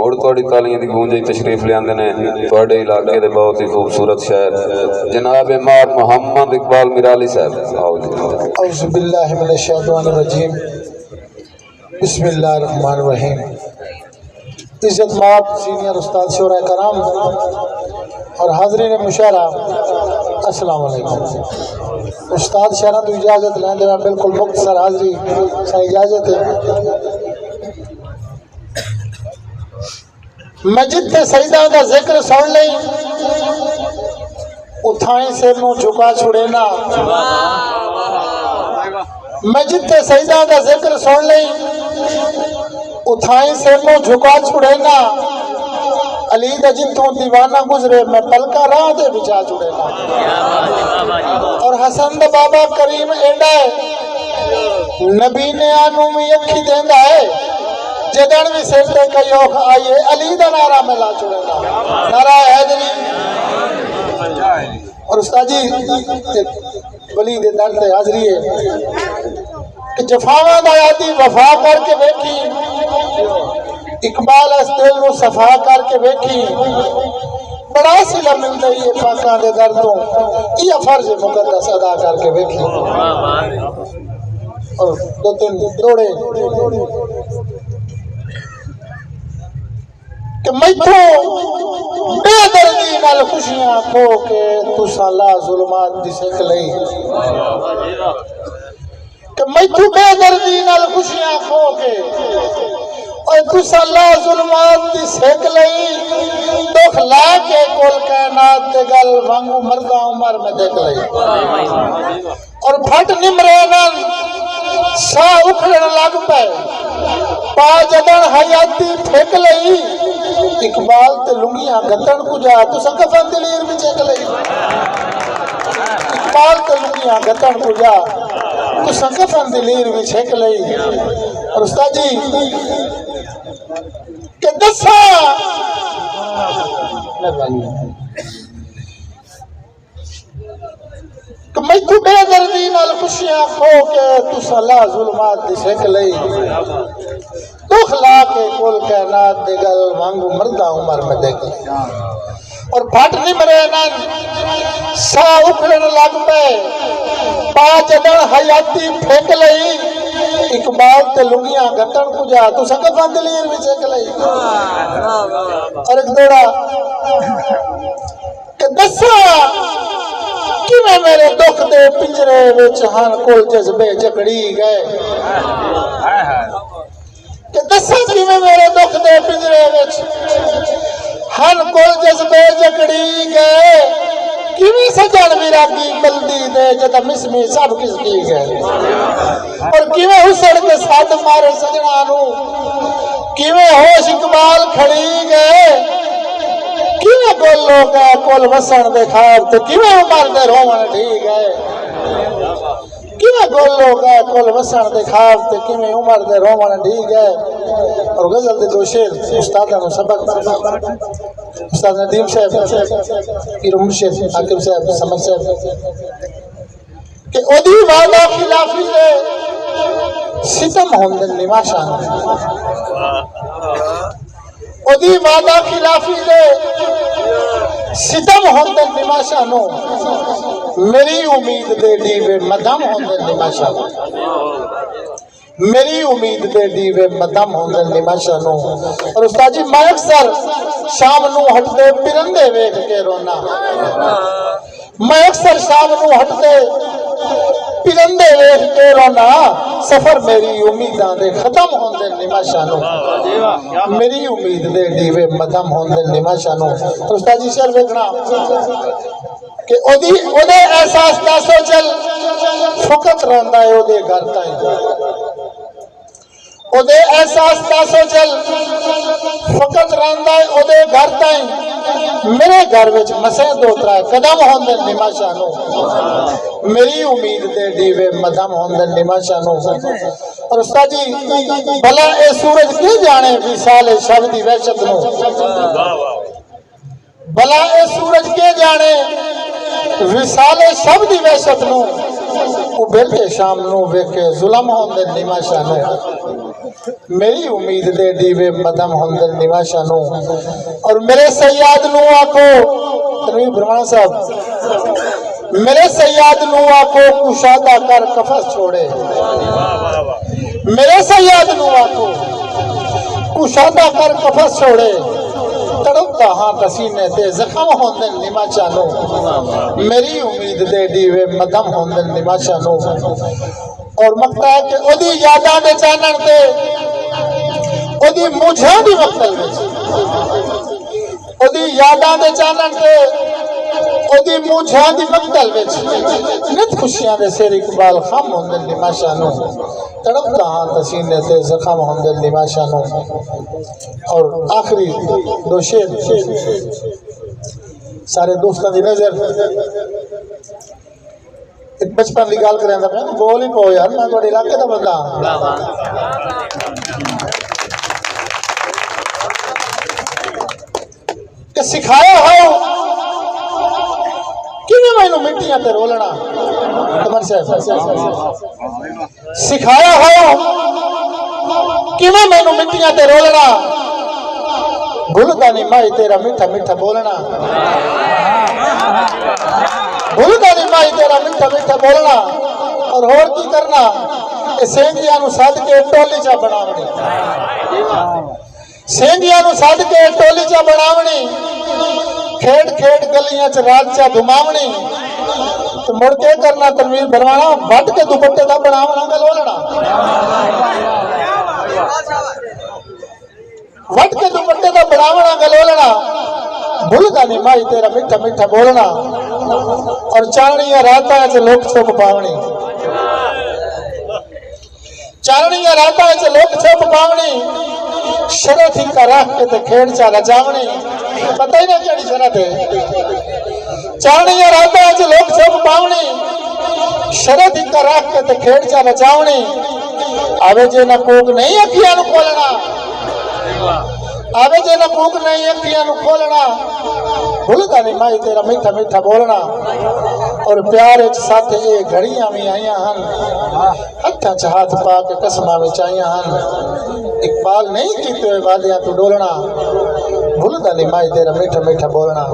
موڑ تھوڑی تالیاں دی گونج تشریف لے آندے نے تھوڑے علاقے دے بہت ہی خوبصورت شہر جناب مار محمد اقبال میرالی صاحب آؤ جی اعوذ باللہ من الشیطان الرجیم بسم اللہ الرحمن الرحیم عزت مآب سینئر استاد شورا کرام اور حاضرین مشاہرہ السلام علیکم استاد شہرہ تو اجازت لیں دے میں بالکل مختصر حاضری سے اجازت ہے میں جتنے سجدہ کا ذکر سن لئی اتھائیں سے منہ جھکا چھڑے نا میں جتنے سجدہ کا ذکر سن لئی اتھائیں سے منہ جھکا چھڑے نا علی دا جتوں دیوانہ گزرے میں پلکا راہ دے بچا چھڑے نا اور حسن دا بابا کریم اینڈا ہے نبی نے آنو میں اکھی دیندہ ہے جدن بھی سرتے کئی اوکھ آئیے علی دا نعرہ میں لا چھوڑے نا نعرہ حیدری اور استاد جی ولی دے درد حاضری ہے کہ جفاواں دا یادی وفا کر کے بیٹھی اقبال اس دل نو صفا کر کے بیٹھی بڑا سلا مل گئی ہے پاکاں دے دردوں یہ فرض مقدس ادا کر کے بیٹھی اور دو تین دوڑے کہ میتھوں بے دردی نال خوشیاں کھو کے تساں لا ظلمات دی سک لئی کہ میتھوں بے دردی نال خوشیاں کھو کے اور تساں لا ظلمات دی سک لئی دکھ لا کے کل کائنات تے گل وانگو مردہ عمر میں دیکھ لئی اور پھٹ نمرے نال سا اکھڑن لگ پے پا جدن حیاتی پھیک لئی اقبال تے لنگیاں گتن کو جا تو سکفن دلیر بھی چیک لئی اقبال تے لنگیاں گتن کو جا تو سکفن دلیر بھی چیک لئی اور استاد جی کہ دسا کہ میں تو بے دردی نال خوشیاں کھو کے تو سلا ظلمات دی سک لئی دکھ لا کے کل کائنات دے گل وانگو مردہ عمر میں دیکھ لئی اور پھٹ نمرے نن سا اکھڑن لگ پے پا جدن حیاتی پھینک لئی اقبال تے لنگیاں گھٹن کو جا تو سکفان دلیر بھی چیک لئی اور ایک دوڑا کہ دسا کہ میں میرے دکھ دے پنجرے وچ ہن کل جذبے جکڑی گئے کہ دسا کہ میں میرے دکھ دے پنجرے وچ ہن کل جذبے جکڑی گئے کیویں سجن ویراگی بلدی دے جدا مسمی سب کس کی گئے اور کیویں حسن کے ساتھ مارے سجنا نو کیویں ہوش اقبال کھڑی گئے کیویں گول لوگ ہے کول وسن دے خواب تے کیویں عمر دے رومن ٹھیک ہے کیویں گول لوگ ہے کول وسن دے خواب تے کیویں عمر دے رومن ٹھیک ہے اور غزل دے دو شعر استاداں نو سبق استاد ندیم صاحب پیر مرشد حاکم صاحب سمجھ صاحب کہ اودی وعدہ خلافی دے ستم ہوندن نماشان اودی وعدہ خلافی دے ستم ہوندن نماشانو میری امید دے دیوے مدم ہوندن نماشانو میری امید دے دیوے مدم ہوندن نماشانو اور استاد جی میں اکثر شام نو ہٹ دے پرندے ویکھ کے رونا میں اکثر شام نو ہٹ دے پرندے ویکھ کے رونا سفر میری امیداں دے ختم ہوندے نماشانو میری امید دے دیوے مدم ہوندے نماشانو اور استاد جی شعر ویکھنا کہ اودے احساس داسو چل فقط رہندا ہے اودے گھر تائیں اودے احساس داسو چل فقط رہندا ہے اودے گھر تائیں میرے گھر وچ مسیں دو ترائے قدم ہوندے نماشانو میری امید دے دیوے مدم ہوندے نماشانو اور استاد جی بھلا اے سورج کی جانے وصال شب دی وحشت نو بھلا اے سورج کے جانے وصال شب دی وحشت نو او بیٹھے شام نو ویکھے ظلم ہوندے نماشانو میری امید دے دیوے مدم ہندل نواشا نو اور میرے سیاد نو آکو تنویر برمانا صاحب میرے سیاد نو آکو کشادہ کر کفس چھوڑے میرے سیاد نو آکو کشادہ کر کفس چھوڑے تڑپتا ہاں تسینے تے زخم ہوندن نماشا نو میری امید دے دیوے مدم ہوندن نماشا نو اور مقتا ہے کہ ادھی یاداں دے چانن تے ادھی مجھاں دی مقتل وچ ادھی یاداں دے چانن تے ادھی مجھاں دی مقتل وچ نت خوشیاں دے سیر اقبال خم ہوندن نماشا نو تڑپتا ہاں تسینے تے زخم ہوندن نماشا نو اور آخری دو شیر سارے دوستاں دی نظر ایک بچپن دی گال کریں دا میں بول ہی پاؤ یار میں تھوڑے علاقے دا بندہ کہ سکھایا ہو کیوں میں نو مٹیاں تے رولنا کمر صاحب سکھایا ہو کیوں میں نو مٹیاں تے رولنا بھولتا نہیں مائی تیرا میٹھا میٹھا بولنا بھولتا نہیں مائی تیرا میٹھا میٹھا بولنا اور اور کی کرنا سینگیاں نو ساتھ کے ٹولی چا بناونی سینگیاں نو ساتھ کے ٹولی چا بناونی کھیڑ کھیڑ گلیاں چ رات چا گھماونی تو مڑ کے کرنا تنویر بھروانا وٹ کے دوپٹے دا بناونا گلولنا وٹ کے دوپٹے دا بناونا گلولنا بھولتا نہیں مائی تیرا میٹھا میٹھا بولنا اور چانڑیاں راتاں چ لوک چھپ پاونی چانڑیاں راتاں چ لوک چھپ پاونی شرط ہی کا رکھ کے تے کھیڑ چا رجاونی پتہ ہی نہ کیڑی شرط ہے چانڑیاں راتاں چ لوک چھپ پاونی شرط ہی کا رکھ کے تے کھیڑ چا رجاونی آوے جے نہ کوک نہیں اکھیاں نو کھولنا آوے جے نہ کوک نہیں اکھیاں نو کھولنا بھولتا نہیں مائی تیرا میٹھا میٹھا بولنا اور پیار وچ ساتھ اے گھڑیاں بھی آئیاں ہن ہتھاں چ ہاتھ پا کے قسماں وچ آئیاں ہن اقبال نہیں کیتے ہوئے وعدیاں تو ڈولنا بھولتا نہیں مائی تیرا میٹھا میٹھا بولنا